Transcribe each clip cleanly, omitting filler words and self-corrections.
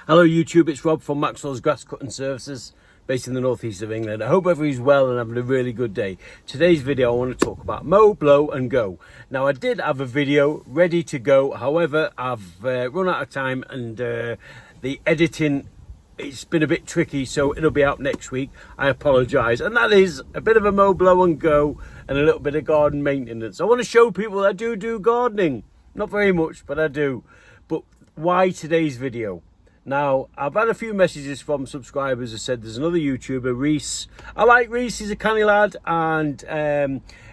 Hello YouTube, it's Rob from Maxwells Grass Cutting Services based in the northeast of England. I hope everybody's well and having a really good day. Today's video I want to talk about mow, blow and go. Now I did have a video ready to go, however I've run out of time and the editing, it's been a bit tricky, so it'll be out next week. I apologise. And that is a bit of a mow, blow and go and a little bit of garden maintenance. I want to show people I do gardening. Not very much, but I do. But why today's video? Now, I've had a few messages from subscribers who said there's another YouTuber, Reese. I like Reese, he's a canny lad, and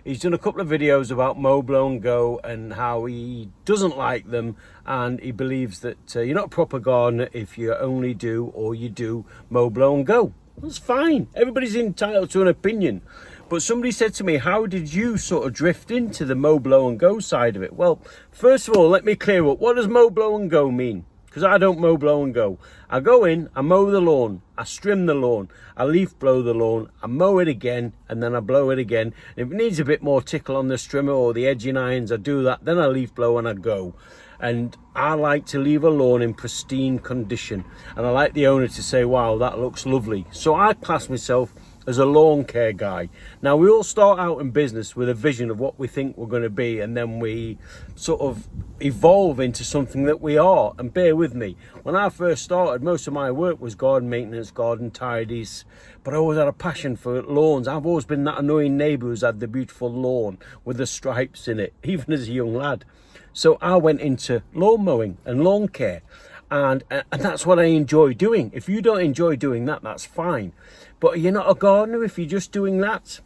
he's done a couple of videos about mow, blow and go and how he doesn't like them, and he believes that you're not a proper gardener if you only do or you do mow, blow and go. That's fine. Everybody's entitled to an opinion. But somebody said to me, how did you sort of drift into the mow, blow and go side of it? Well, first of all, let me clear up. What does mow, blow and go mean? Because I don't mow, blow and go. I go in, I mow the lawn, I trim the lawn, I leaf blow the lawn, I mow it again, and then I blow it again. And if it needs a bit more tickle on the trimmer or the edging irons, I do that. Then I leaf blow and I go. And I like to leave a lawn in pristine condition. And I like the owner to say, wow, that looks lovely. So I class myself as a lawn care guy. Now, we all start out in business with a vision of what we think we're going to be, and then we sort of evolve into something that we are. And bear with me, when I first started, most of my work was garden maintenance, garden tidies, but I always had a passion for lawns. I've always been that annoying neighbour who's had the beautiful lawn with the stripes in it, even as a young lad. So I went into lawn mowing and lawn care. And that's what I enjoy doing. If you don't enjoy doing that, that's fine. But you're not a gardener if you're just doing that.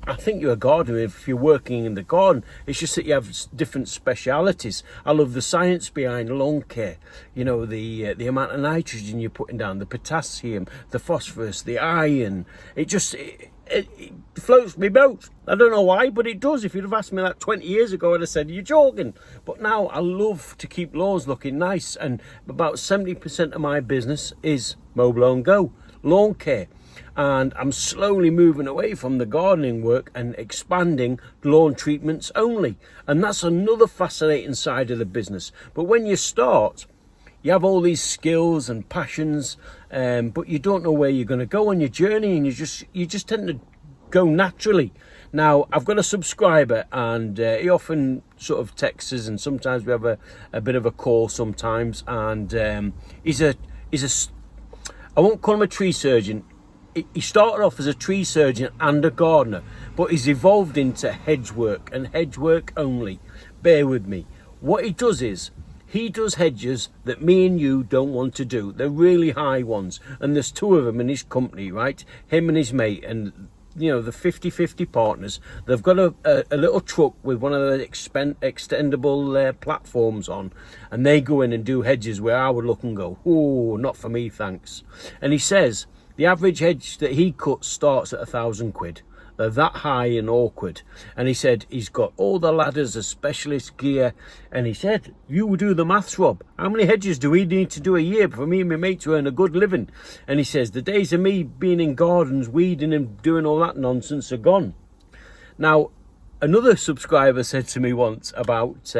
I think you're a gardener if you're working in the garden. It's just that you have different specialities. I love the science behind lawn care. You know, the amount of nitrogen you're putting down, the potassium, the phosphorus, the iron. It floats my boat. I don't know why, but it does. If you'd have asked me that 20 years ago, I'd have said, you're joking. But now I love to keep lawns looking nice. And about 70% of my business is mow, blow and go, lawn care. And I'm slowly moving away from the gardening work and expanding lawn treatments only. And that's another fascinating side of the business. But when you start, you have all these skills and passions, but you don't know where you're going to go on your journey, and you just tend to go naturally. Now, I've got a subscriber, and he often sort of texts us, and sometimes we have a bit of a call sometimes. And he's a I won't call him a tree surgeon. He started off as a tree surgeon and a gardener, but he's evolved into hedge work and hedge work only. Bear with me. What he does is, he does hedges that me and you don't want to do. They're really high ones. And there's two of them in his company, right? Him and his mate, and you know, the 50-50 partners. They've got a little truck with one of the extendable platforms on. And they go in and do hedges where I would look and go, oh, not for me, thanks. And he says, the average hedge that he cuts starts at £1,000. They're that high and awkward. And he said he's got all the ladders, the specialist gear. And he said, you will do the maths, Rob. How many hedges do we need to do a year for me and my mate to earn a good living? And he says, the days of me being in gardens, weeding and doing all that nonsense are gone. Now, another subscriber said to me once about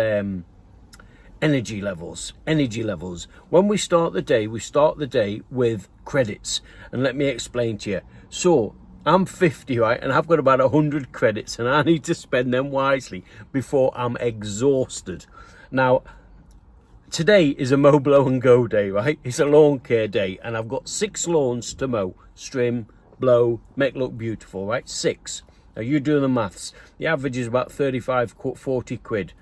energy levels. When we start the day with credits. And let me explain to you. So, I'm 50, right, and I've got about 100 credits, and I need to spend them wisely before I'm exhausted. Now, today is a mow, blow and go day, right? It's a lawn care day, and I've got 6 lawns to mow, trim, blow, make look beautiful, right? 6. Now, you do the maths. The average is about 35, 40 quid.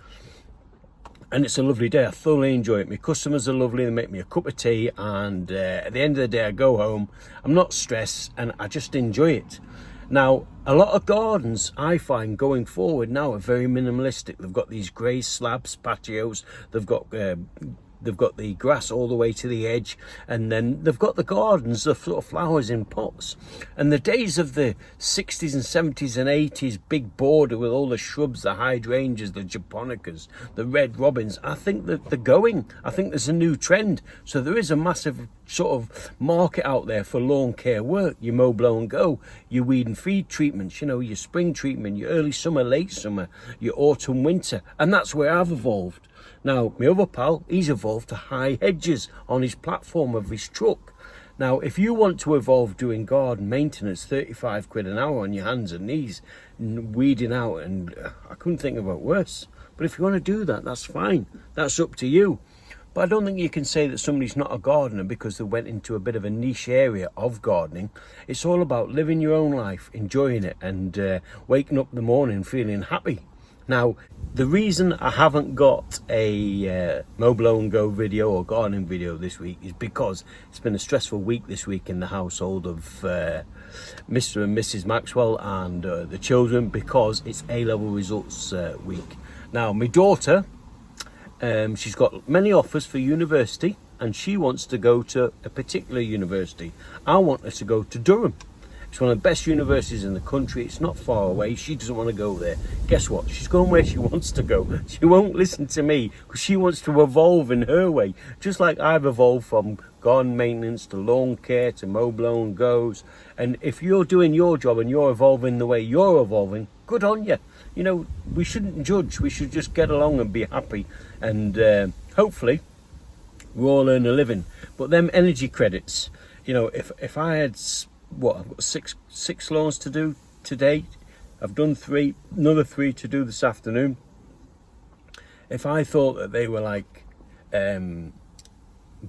And it's a lovely day. I thoroughly enjoy it. My customers are lovely. They make me a cup of tea. And at the end of the day, I go home. I'm not stressed and I just enjoy it. Now, a lot of gardens, I find, going forward now are very minimalistic. They've got these grey slabs, patios. They've got the grass all the way to the edge, and then they've got the gardens, the sort of flowers in pots. And the days of the 60s and 70s and 80s big border with all the shrubs, the hydrangeas, the japonicas, the red robins, I think that they're going. I think there's a new trend. So there is a massive sort of market out there for lawn care work. Your mow, blow and go, your weed and feed treatments, you know, your spring treatment, your early summer, late summer, your autumn, winter. And that's where I've evolved. Now, my other pal, he's evolved to high hedges on his platform of his truck. Now, if you want to evolve doing garden maintenance, 35 quid an hour on your hands and knees, weeding out, and I couldn't think about worse. But if you want to do that, that's fine. That's up to you. But I don't think you can say that somebody's not a gardener because they went into a bit of a niche area of gardening. It's all about living your own life, enjoying it, and waking up in the morning feeling happy. Now, the reason I haven't got a mow, blow and go video or gardening video this week is because it's been a stressful week this week in the household of Mr. and Mrs. Maxwell and the children, because it's A-level results week. Now, my daughter, she's got many offers for university and she wants to go to a particular university. I want her to go to Durham. It's one of the best universities in the country. It's not far away. She doesn't want to go there. Guess what? She's going where she wants to go. She won't listen to me because she wants to evolve in her way. Just like I've evolved from garden maintenance to lawn care to mow, blow and goes. And if you're doing your job and you're evolving the way you're evolving, good on you. You know, we shouldn't judge. We should just get along and be happy. And hopefully we all earn a living. But them energy credits, you know, if I had... I've got six lawns to do today. I've done 3, another 3 to do this afternoon. If I thought that they were like garden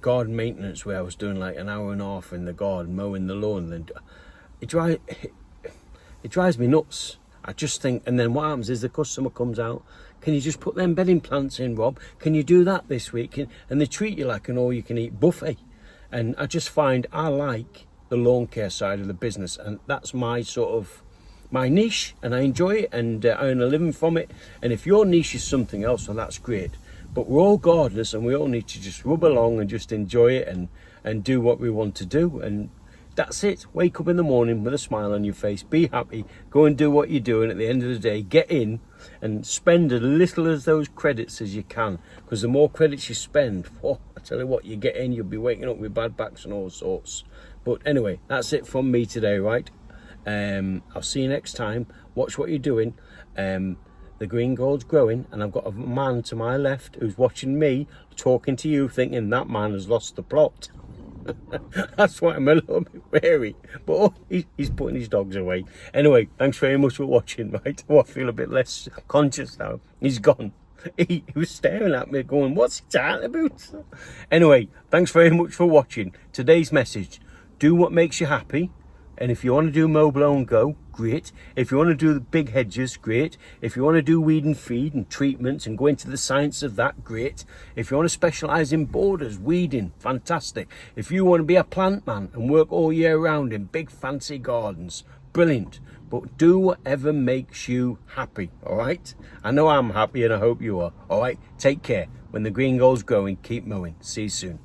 maintenance, where I was doing like an hour and a half in the garden mowing the lawn, then it drives me nuts. I just think, and then what happens is the customer comes out, can you just put them bedding plants in, Rob? Can you do that this week? And they treat you like an all-you-can-eat buffet. And I just find I like the lawn care side of the business, and that's my sort of my niche, and I enjoy it, and I earn a living from it. And if your niche is something else, well, that's great. But we're all gardeners and we all need to just rub along and just enjoy it and do what we want to do, and that's it. Wake up in the morning with a smile on your face, be happy, go and do what you're doing. At the end of the day, get in and spend as little as those credits as you can, because the more credits you spend, I tell you what, you get in, you'll be waking up with bad backs and all sorts. But anyway, that's it from me today, right? I'll see you next time. Watch what you're doing. The green gold's growing, and I've got a man to my left who's watching me talking to you, thinking that man has lost the plot. That's why I'm a little bit wary. But he's putting his dogs away. Anyway, thanks very much for watching, right? I feel a bit less conscious now. He's gone. He was staring at me going, what's he talking about? Anyway, thanks very much for watching. Today's message: do what makes you happy. And if you want to do mow, blow and go, great. If you want to do the big hedges, great. If you want to do weed and feed and treatments and go into the science of that, great. If you want to specialise in borders, weeding, fantastic. If you want to be a plant man and work all year round in big fancy gardens, brilliant. But do whatever makes you happy, all right? I know I'm happy and I hope you are, all right? Take care. When the green gold's growing, keep mowing. See you soon.